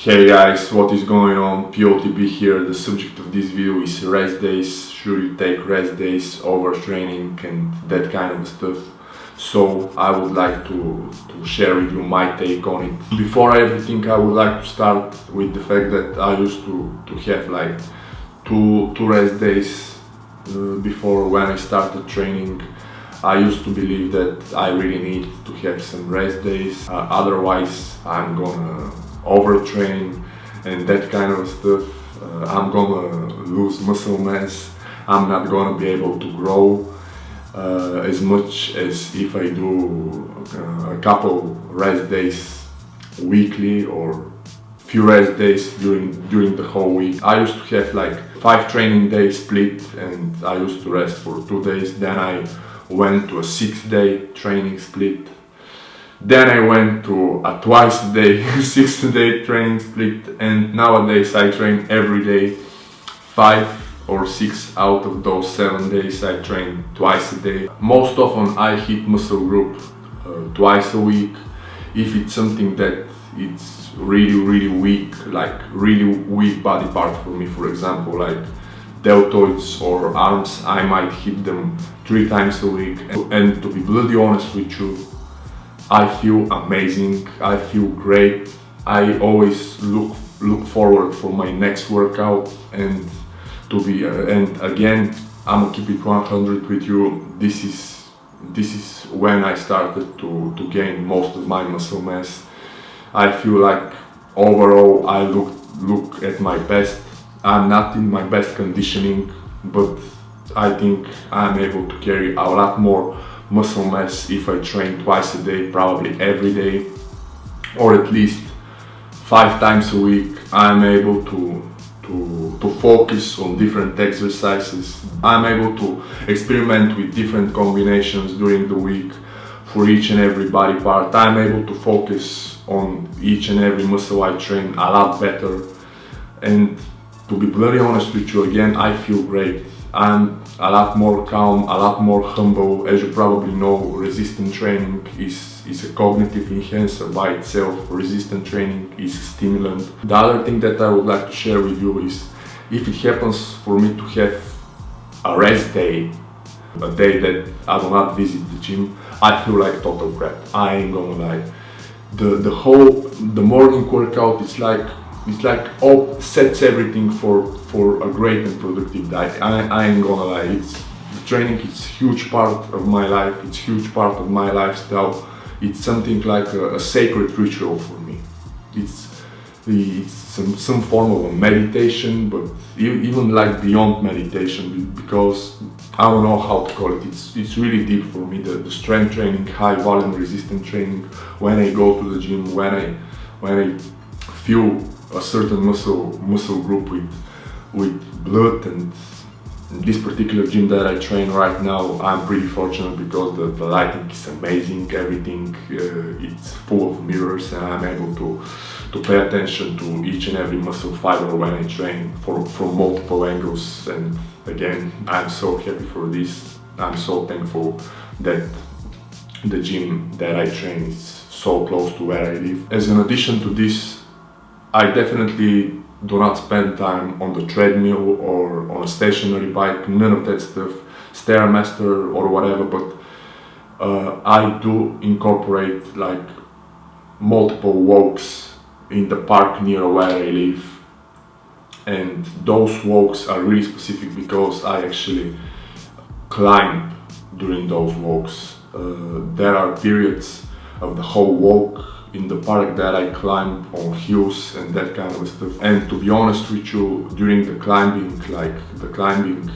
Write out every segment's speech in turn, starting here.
Hey guys, what is going on? POTB here. The subject of this video is rest days. Should you take rest days, overtraining and that kind of stuff. So I would like to share with you my take on it. Before everything, I would like to start with the fact that I used to have like two rest days before when I started training. I used to believe that I really need to have some rest days, otherwise I'm gonna overtrain and that kind of stuff. I'm gonna lose muscle mass. I'm not gonna be able to grow as much as if I do a couple rest days weekly or few rest days during the whole week. I used to have like 5 training days split and I used to rest for 2 days. Then I went to a 6-day training split. Then I went to a twice a day 6-day training split, and nowadays I train every day. 5 or 6 out of those 7 days I train twice a day. Most often I hit muscle group twice a week. If it's something that it's really weak, like really weak body part for me, for example like deltoids or arms, I might hit them 3 times a week. And to be bloody honest with you, I feel amazing, I feel great. I always look forward for my next workout, and and again, I'm gonna keep it 100 with you. This is when I started to gain most of my muscle mass. I feel like overall I look at my best. I'm not in my best conditioning, but I think I'm able to carry a lot more muscle mass if I train twice a day, probably every day, or at least 5 times a week. I'm able to focus on different exercises. I'm able to experiment with different combinations during the week for each and every body part. I'm able to focus on each and every muscle I train a lot better. And to be bloody honest with you, again, I feel great. I'm a lot more calm, a lot more humble. As you probably know, resistance training is a cognitive enhancer by itself. Resistance training is a stimulant. The other thing that I would like to share with you is, if it happens for me to have a rest day, a day that I do not visit the gym, I feel like total crap. I ain't gonna lie. The morning workout, it's like all sets everything for a great and productive day. I ain't gonna lie. The training is huge part of my life. It's huge part of my lifestyle. It's something like a sacred ritual for me. It's some form of a meditation, but even like beyond meditation, because I don't know how to call it. It's really deep for me. The strength training, high volume resistance training. When I go to the gym, when I feel a certain muscle group with blood, and in this particular gym that I train right now, I'm pretty fortunate because the lighting is amazing. Everything it's full of mirrors, and I'm able to pay attention to each and every muscle fiber when I train from multiple angles. And again, I'm so happy for this. I'm so thankful that the gym that I train is so close to where I live. As an addition to this, I definitely do not spend time on the treadmill or on a stationary bike, none of that stuff, Stairmaster or whatever, but I do incorporate like multiple walks in the park near where I live. And those walks are really specific because I actually climb during those walks. There are periods of the whole walk in the park that I climb on hills and that kind of stuff. And to be honest with you, during the climbing, like the climbing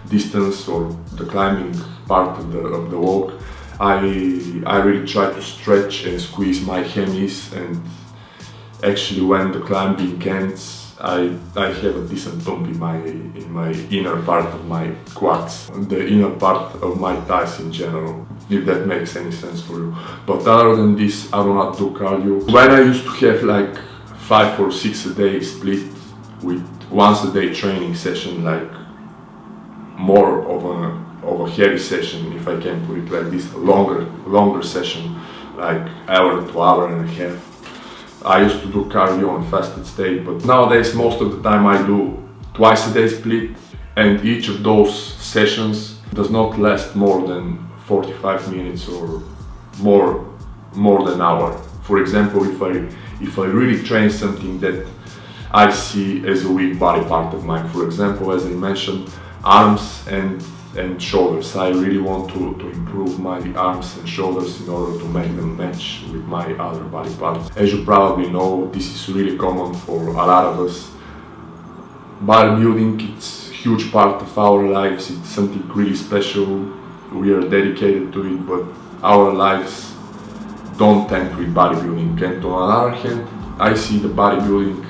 distance or the climbing part of the walk, I really try to stretch and squeeze my hammies, and actually when the climbing ends, I have a decent bump in my inner part of my quads, the inner part of my thighs in general, if that makes any sense for you. But other than this, I do not do cardio. When I used to have like 5 or 6 a day split with once a day training session, like more of a heavy session, if I can put it like this, longer session, like hour to hour and a half, I used to do cardio on fasted state, but nowadays most of the time I do twice a day split, and each of those sessions does not last more than 45 minutes or more than an hour. For example, if I really train something that I see as a weak body part of mine, for example, as I mentioned, arms and shoulders. I really want to improve my arms and shoulders in order to make them match with my other body parts. As you probably know, this is really common for a lot of us. Bodybuilding, it's a huge part of our lives, it's something really special. We are dedicated to it, but our lives don't end with bodybuilding. And on the other hand, I see the bodybuilding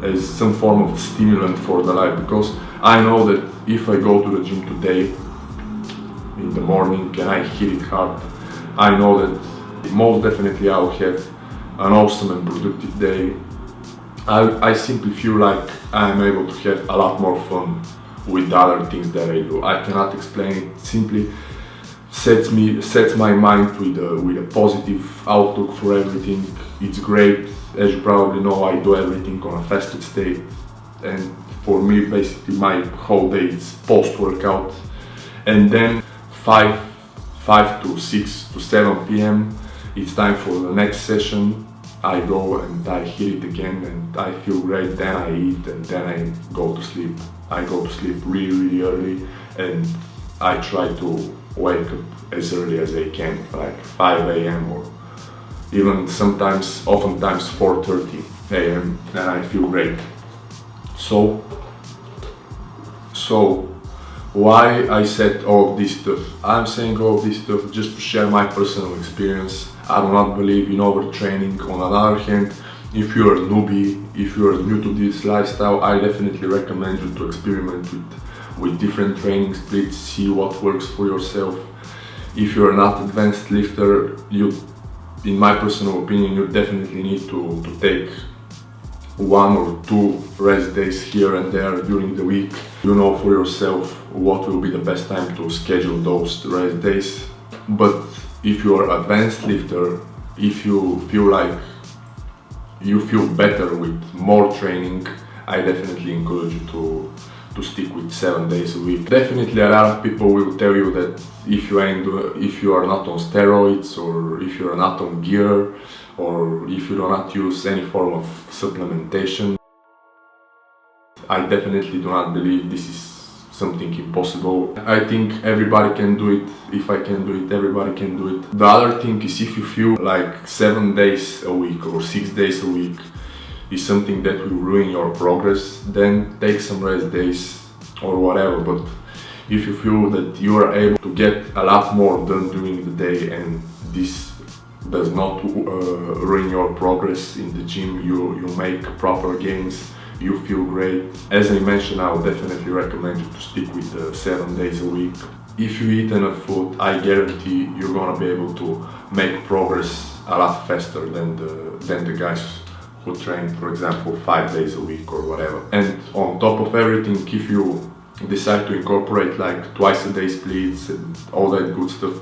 as some form of stimulant for the life, because I know that if I go to the gym today in the morning and I hit it hard, I know that most definitely I will have an awesome and productive day. I simply feel like I'm able to have a lot more fun with the other things that I do. I cannot explain it. Simply sets my mind with a positive outlook for everything. It's great. As you probably know, I do everything on a fasted state, and for me basically my whole day is post-workout, and then 5 to 6 to 7 p.m. it's time for the next session. I go and I hit it again and I feel great, then I eat and then I go to sleep. I go to sleep really early, and I try to wake up as early as I can, like 5 a.m. or even oftentimes 4:30 a.m. and I feel great. So why I said all this stuff? I'm saying all this stuff just to share my personal experience. I do not believe in overtraining. On the other hand, if you're a newbie, if you're new to this lifestyle, I definitely recommend you to experiment with different training splits, see what works for yourself. If you're not advanced lifter, in my personal opinion, you definitely need to take 1 or 2 rest days here and there during the week. You know for yourself what will be the best time to schedule those rest days. But if you are an advanced lifter, if you feel like you feel better with more training, I definitely encourage you to stick with 7 days a week. Definitely a lot of people will tell you that if you are not on steroids, or if you are not on gear, or if you do not use any form of supplementation, I definitely do not believe this is something impossible. I think everybody can do it. If I can do it, everybody can do it. The other thing is, if you feel like 7 days a week or 6 days a week is something that will ruin your progress, then take some rest days or whatever. But if you feel that you are able to get a lot more done during the day and this does not ruin your progress in the gym, you make proper gains, you feel great. As I mentioned, I would definitely recommend you to stick with 7 days a week. If you eat enough food, I guarantee you're gonna be able to make progress a lot faster than the guys who train, for example, 5 days a week or whatever. And on top of everything, if you decide to incorporate like twice a day splits and all that good stuff,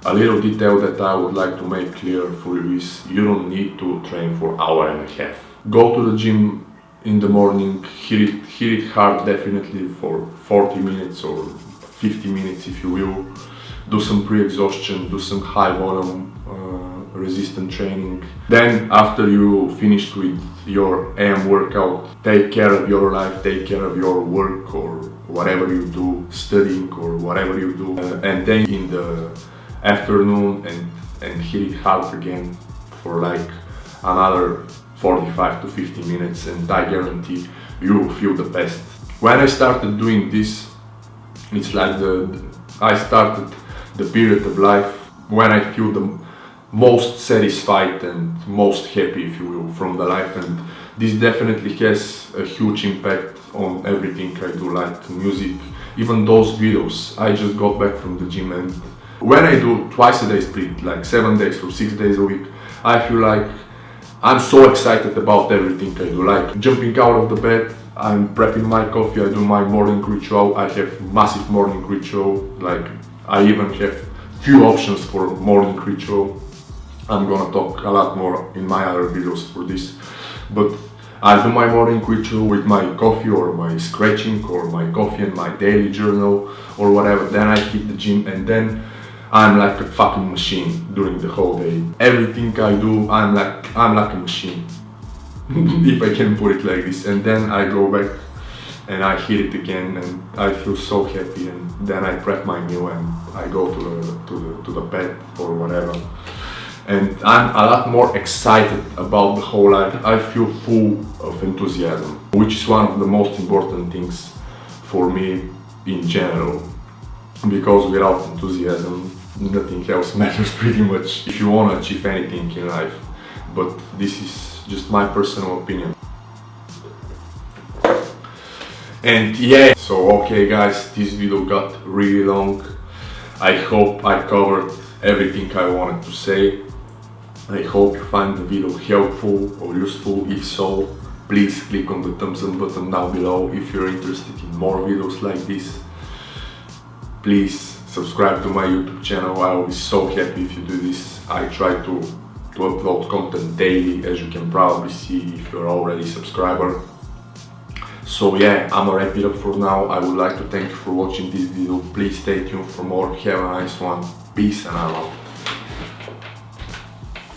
a little detail that I would like to make clear for you is you don't need to train for an hour and a half. Go to the gym in the morning, hit it hard definitely for 40 minutes or 50 minutes if you will. Do some pre-exhaustion, do some high volume resistant training. Then after you finished with your AM workout, take care of your life, take care of your work or whatever you do, studying or whatever you do, and then in the afternoon and hit it hard again for like another 45 to 50 minutes, and I guarantee you will feel the best. When I started doing this, it's like I started the period of life when I feel the most satisfied and most happy, if you will, from the life, and this definitely has a huge impact on everything I do, like music, even those videos. I just got back from the gym, and when I do twice a day split, like 7 days or 6 days a week, I feel like I'm so excited about everything I do, like jumping out of the bed, I'm prepping my coffee, I do my morning ritual. I have massive morning ritual, like I even have few options for morning ritual. I'm gonna talk a lot more in my other videos for this. But I do my morning ritual with my coffee or my stretching or my coffee and my daily journal or whatever. Then I hit the gym and then I'm like a fucking machine during the whole day. Everything I do, I'm like a machine. If I can put it like this. And then I go back and I hit it again and I feel so happy, and then I prep my meal and I go to the bed or whatever. And I'm a lot more excited about the whole life. I feel full of enthusiasm, which is one of the most important things for me in general, because without enthusiasm nothing else matters pretty much if you want to achieve anything in life. But this is just my personal opinion. And yeah, so okay guys, this video got really long. I hope I covered everything I wanted to say. I hope you find the video helpful or useful. If so, please click on the thumbs up button down below. If you're interested in more videos like this, please subscribe to my YouTube channel. I will be so happy if you do this. I try to upload content daily, as you can probably see if you're already a subscriber. So yeah, I'm gonna wrap it up for now. I would like to thank you for watching this video. Please stay tuned for more. Have a nice one. Peace and I'm out.